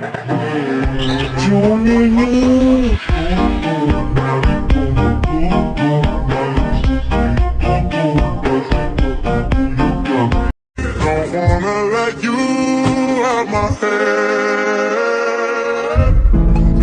Don't wanna let you out my head.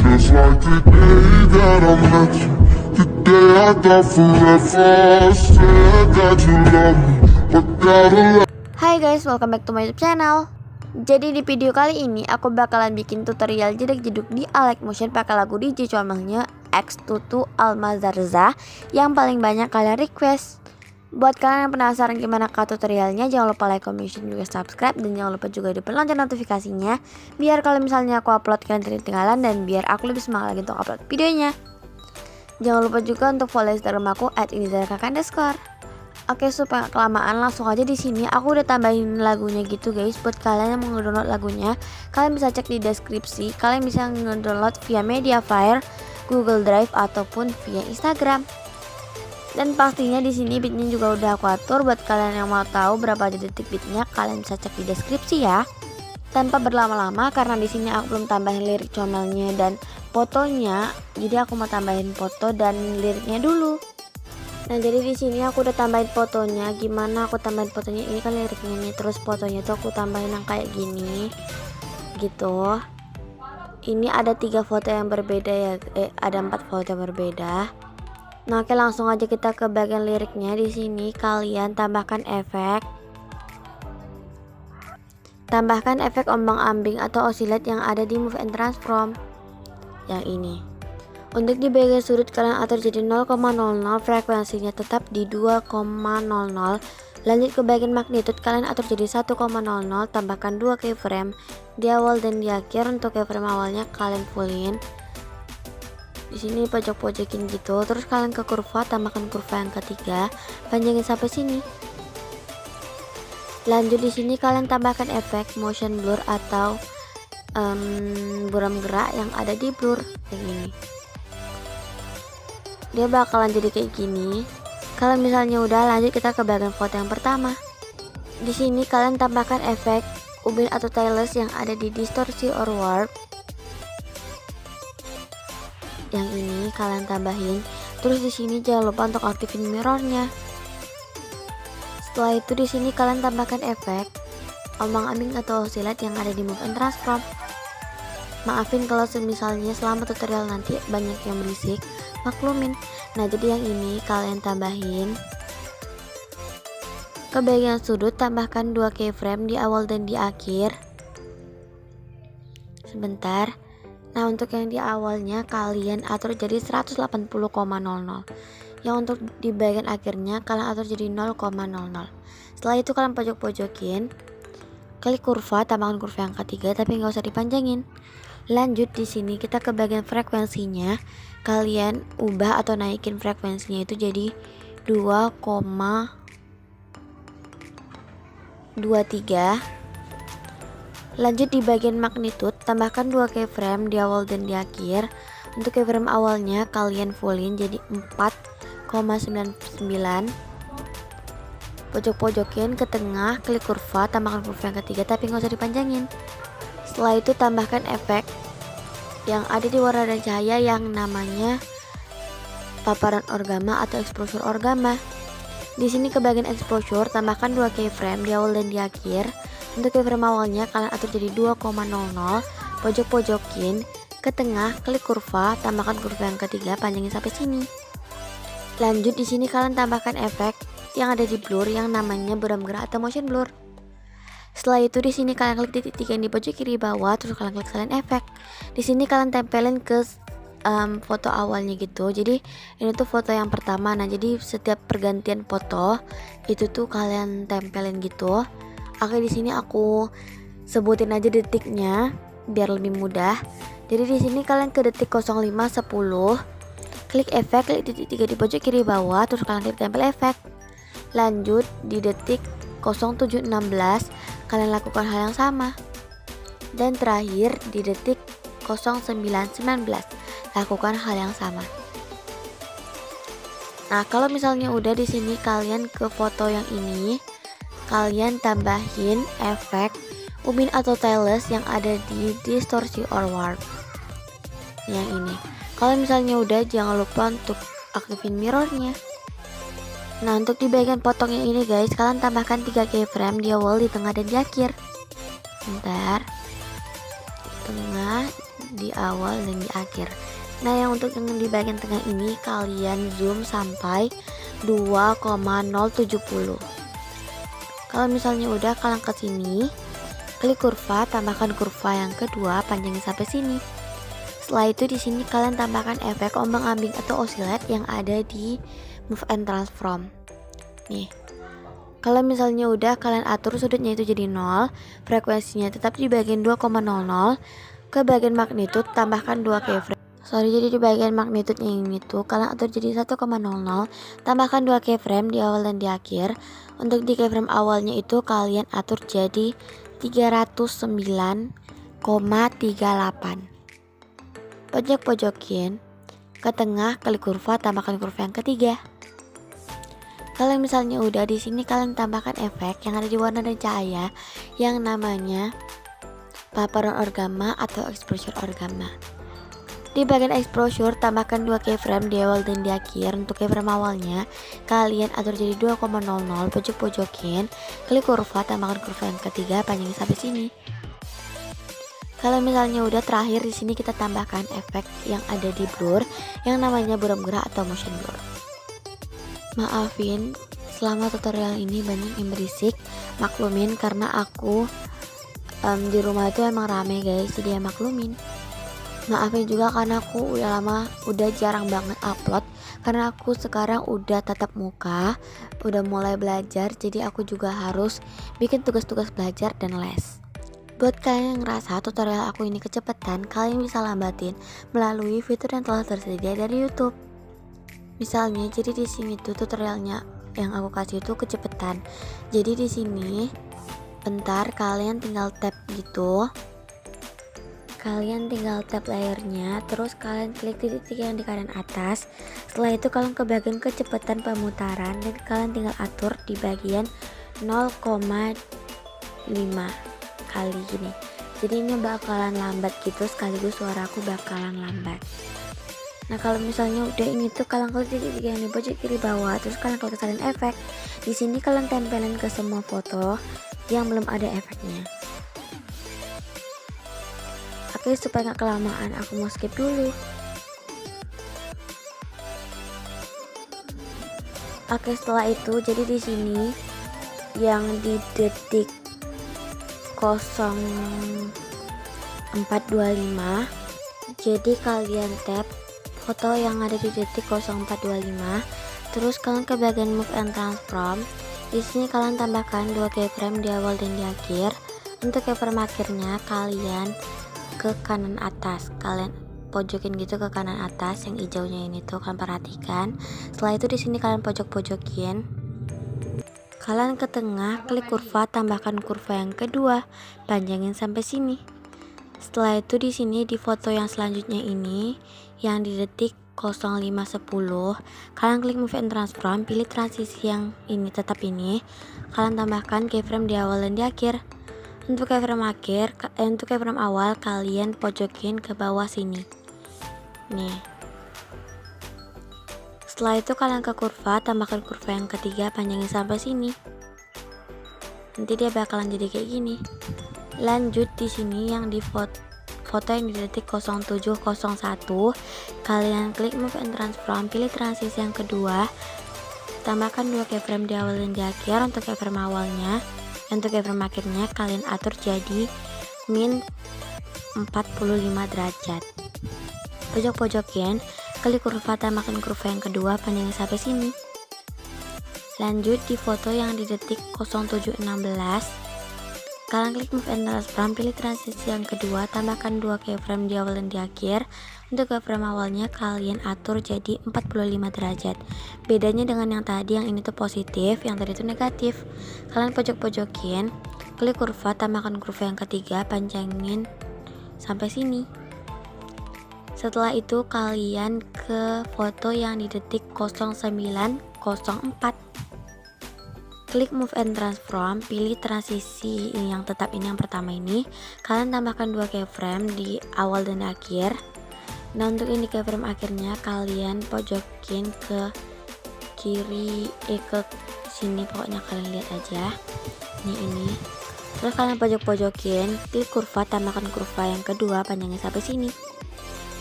Just like the day that I met you, the day I thought forever. Said that you love me, but gotta. Hai guys, welcome back to my YouTube channel. Jadi di video kali ini aku bakalan bikin tutorial jeduk-jeduk di Alex Motion pakai lagu DJ Comelnya X-Tutu Almazarza yang paling banyak kalian request. Buat kalian yang penasaran gimana tutorialnya, jangan lupa like, comment, juga subscribe, dan jangan lupa juga hidupin lonceng notifikasinya biar kalau misalnya aku upload kalian tidak ketinggalan dan biar aku lebih semangat lagi untuk upload videonya. Jangan lupa juga untuk follow Instagram aku @inizarkak_. Oke, supaya kelamaan langsung aja di sini aku udah tambahin lagunya gitu guys. Buat kalian yang mau ngedownload lagunya, kalian bisa cek di deskripsi. Kalian bisa ngedownload via Mediafire, Google Drive ataupun via Instagram. Dan pastinya di sini beatnya juga udah aku atur. Buat kalian yang mau tahu berapa detik beatnya, kalian bisa cek di deskripsi ya. Tanpa berlama-lama karena di sini aku belum tambahin lirik Comelnya dan fotonya, jadi aku mau tambahin foto dan liriknya dulu. Nah, jadi di sini aku udah tambahin fotonya. Gimana aku tambahin fotonya? Ini kan liriknya nih, terus fotonya tuh aku tambahin yang kayak gini, gitu. Ini ada 3 foto yang berbeda ya, ada 4 foto yang berbeda. Nah, oke, langsung aja kita ke bagian liriknya. Di sini kalian tambahkan efek ombang-ambing atau oscillate yang ada di move and transform yang ini. Untuk di bagian sudut kalian atur jadi 0,00, frekuensinya tetap di 2,00. Lanjut ke bagian magnitude kalian atur jadi 1,00, tambahkan 2 keyframe di awal dan di akhir. Untuk keyframe awalnya kalian fullin. Di sini pojok-pojokin gitu. Terus kalian ke kurva, tambahkan kurva yang ketiga, panjangin sampai sini. Lanjut di sini kalian tambahkan efek motion blur atau buram gerak yang ada di blur yang ini. Dia bakalan jadi kayak gini. Kalau misalnya udah, lanjut kita ke bagian foto yang pertama. Di sini kalian tambahkan efek ubin atau tailless yang ada di distorsi or warp. Yang ini kalian tambahin. Terus di sini jangan lupa untuk aktifin mirrornya. Setelah itu di sini kalian tambahkan efek ombang-ambing atau oscillate yang ada di move and transform. Maafin kalau misalnya selama tutorial nanti banyak yang berisik, maklumin. Nah, jadi yang ini kalian tambahin ke bagian sudut, tambahkan 2 keyframe di awal dan di akhir. Sebentar. Nah, untuk yang di awalnya kalian atur jadi 180,00. Yang untuk di bagian akhirnya kalian atur jadi 0,00. Setelah itu kalian pojok-pojokin, klik kurva, tambahkan kurva yang ketiga tapi nggak usah dipanjangin. Lanjut di sini kita ke bagian frekuensinya. Kalian ubah atau naikin frekuensinya itu jadi 2,23. Lanjut di bagian magnitude, tambahkan 2 keyframe di awal dan di akhir. Untuk keyframe awalnya kalian fullin jadi 4,99. Pojok-pojokin ke tengah, klik kurva, tambahkan kurva yang ketiga tapi nggak usah dipanjangin. Setelah itu tambahkan efek yang ada di warna dan cahaya yang namanya paparan orgama atau exposure orgama. Di sini ke bagian exposure, tambahkan 2 keyframe di awal dan di akhir. Untuk keyframe awalnya kalian atur jadi 2,00, pojok-pojokin ke tengah, klik kurva, tambahkan kurva yang ketiga, panjangin sampai sini. Lanjut di sini kalian tambahkan efek yang ada di blur yang namanya buram gerak atau motion blur. Setelah itu di sini kalian klik titik 3 yang di pojok kiri bawah, terus kalian klik salin efek. Di sini kalian tempelin ke foto awalnya gitu. Jadi ini tuh foto yang pertama. Nah, jadi setiap pergantian foto itu tuh kalian tempelin gitu. Oke, di sini aku sebutin aja detiknya biar lebih mudah. Jadi di sini kalian ke detik 05.10, klik efek, klik titik 3 di pojok kiri bawah, terus kalian klik tempel efek. Lanjut di detik 07.16 kalian lakukan hal yang sama. Dan terakhir di detik 09.19 lakukan hal yang sama. Nah, kalau misalnya udah di sini kalian ke foto yang ini, kalian tambahin efek ubin atau tailless yang ada di distorsi or warp yang ini. Kalau misalnya udah, jangan lupa untuk aktifin mirrornya. Nah, untuk di bagian potong yang ini guys, kalian tambahkan 3 keyframe di awal, di tengah, dan di akhir. Bentar, di tengah, di awal, dan di akhir. Nah, yang untuk yang di bagian tengah ini kalian zoom sampai 2,070. Kalau misalnya udah, kalian ke sini, klik kurva, tambahkan kurva yang kedua, panjangin sampai sini. Setelah itu di sini kalian tambahkan efek ombang-ambing atau oscillate yang ada di move and transform. Nih. Kalau misalnya udah, kalian atur sudutnya itu jadi 0, frekuensinya tetap di bagian 2,00, ke bagian magnitude tambahkan 2 keyframe. Jadi di bagian magnitude ini tuh kalian atur jadi 1,00, tambahkan 2 keyframe di awal dan di akhir. Untuk di keyframe awalnya itu kalian atur jadi 309,38. Pojok-pojokin ke tengah, klik kurva, tambahkan kurva yang ketiga. Kalau misalnya udah, di sini kalian tambahkan efek yang ada di warna dan cahaya yang namanya paparan orgama atau exposure orgama. Di bagian exposure tambahkan 2 keyframe di awal dan di akhir. Untuk keyframe awalnya kalian atur jadi 2,00, pojok-pojokin, klik kurva, tambahkan kurva yang ketiga, panjangin sampai sini. Kalau misalnya udah, terakhir di sini kita tambahkan efek yang ada di blur yang namanya buram gerak atau motion blur. Maafin selama tutorial ini banyak yang berisik, maklumin karena aku di rumah itu emang rame guys, jadi ya maklumin. Maafin juga karena aku udah jarang banget upload karena aku sekarang udah tatap muka, udah mulai belajar, jadi aku juga harus bikin tugas-tugas belajar dan les. Buat kalian yang ngerasa tutorial aku ini kecepatan, kalian bisa lambatin melalui fitur yang telah tersedia dari YouTube. Misalnya, jadi di sini tuh tutorialnya yang aku kasih itu kecepatan. Jadi di sini bentar, kalian tinggal tap gitu. Kalian tinggal tap layernya, terus kalian klik titik yang di kanan atas. Setelah itu kalian ke bagian kecepatan pemutaran dan kalian tinggal atur di bagian 0,5 kali gini. Jadi ini bakalan lambat gitu, sekaligus suara aku bakalan lambat. Nah, kalau misalnya udah ini tuh kalian klik titik yang di pojok kiri bawah, terus kalian klik salin efek. Di sini kalian tempelin ke semua foto yang belum ada efeknya. Oke, supaya nggak kelamaan, aku mau skip dulu. Oke, setelah itu jadi di sini yang di detik 0425, jadi kalian tap foto yang ada di detik 0425, terus kalian ke bagian move and transform. Di sini kalian tambahkan 2 keyframe di awal dan di akhir. Untuk keyframe akhirnya kalian ke kanan atas, kalian pojokin gitu ke kanan atas, yang hijaunya ini tuh kalian perhatikan. Setelah itu di sini kalian pojok-pojokin. Kalian ke tengah, klik kurva, tambahkan kurva yang kedua, panjangin sampai sini. Setelah itu di sini di foto yang selanjutnya ini yang di detik 0510, kalian klik move and transform, pilih transisi yang ini, tetap ini. Kalian tambahkan keyframe di awal dan di akhir. Untuk keyframe untuk keyframe awal kalian pojokin ke bawah sini. Nih. Setelah itu kalian ke kurva, tambahkan kurva yang ketiga, panjangin sampai sini. Nanti dia bakalan jadi kayak gini. Lanjut di sini yang di foto yang di detik 0701, kalian klik move and transform, pilih transisi yang kedua, tambahkan 2 keyframe di awal dan di akhir. Untuk keyframe awalnya, untuk keyframe akhirnya kalian atur jadi min 45 derajat. Pojok-pojokin, klik kurva, tambahkan kurva yang kedua, panjangin sampai sini. Lanjut di foto yang di detik 0716, kalian klik move and transform, pilih transisi yang kedua, tambahkan 2 keyframe di awal dan di akhir. Untuk keyframe awalnya kalian atur jadi 45 derajat. Bedanya dengan yang tadi, yang ini tuh positif, yang tadi tuh negatif. Kalian pojok-pojokin, klik kurva, tambahkan kurva yang ketiga, panjangin sampai sini. Setelah itu kalian ke foto yang di detik 0904, klik move and transform, pilih transisi yang tetap ini yang pertama ini. Kalian tambahkan 2 keyframe di awal dan akhir. Nah untuk ini keyframe akhirnya kalian pojokin ke kiri, ke sini, pokoknya kalian lihat aja. Ini. Terus kalian pojok-pojokin, klik kurva, tambahkan kurva yang kedua panjangnya sampai sini.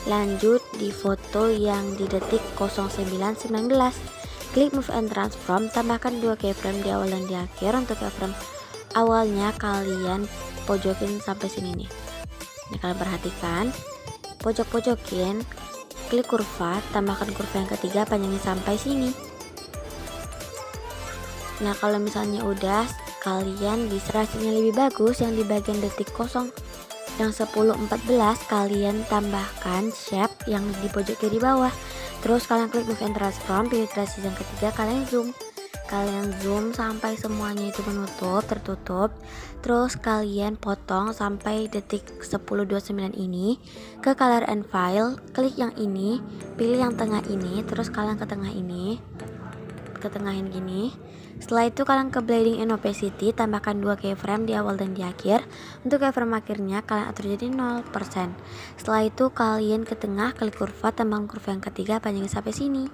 Lanjut di foto yang di detik 0919. Klik move and transform, tambahkan 2 keyframe di awal dan di akhir. Untuk keyframe awalnya kalian pojokin sampai sini nih. Nah kalian perhatikan, pojok-pojokin, klik kurva, tambahkan kurva yang ketiga panjangnya sampai sini. Nah kalau misalnya udah, kalian bisa hasilnya lebih bagus yang di bagian detik 0 yang 10:14 kalian tambahkan shape yang di pojok kiri bawah. Terus kalian klik move and transform, pilih transisi yang ketiga, kalian zoom sampai semuanya itu tertutup. Terus kalian potong sampai detik 10:29 ini. Ke color and file, klik yang ini, pilih yang tengah ini, terus kalian ke tengah ini, ketengahin gini. Setelah itu kalian ke blending and opacity, tambahkan 2 keyframe di awal dan di akhir. Untuk keyframe akhirnya kalian atur jadi 0%. Setelah itu kalian ke tengah, klik kurva, tambahkan kurva yang ketiga panjangnya sampai sini.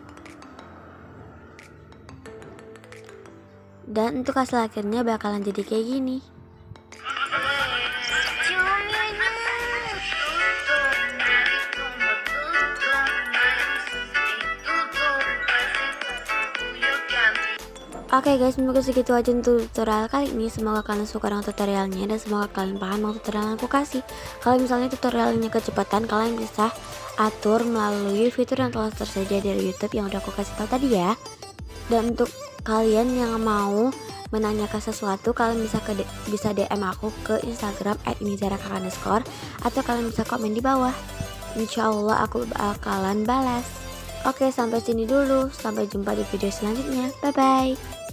Dan untuk hasil akhirnya bakalan jadi kayak gini. Oke guys, mungkin segitu aja untuk tutorial kali ini. Semoga kalian suka dengan tutorialnya dan semoga kalian paham dengan tutorial yang aku kasih. Kalau misalnya tutorialnya kecepatan, kalian bisa atur melalui fitur yang telah tersedia dari YouTube yang udah aku kasih tahu tadi ya. Dan untuk kalian yang mau menanyakan sesuatu, kalian bisa DM aku ke Instagram @inizara_, atau kalian bisa komen di bawah. Insya Allah aku bakalan balas. Oke, sampai sini dulu. Sampai jumpa di video selanjutnya. Bye bye.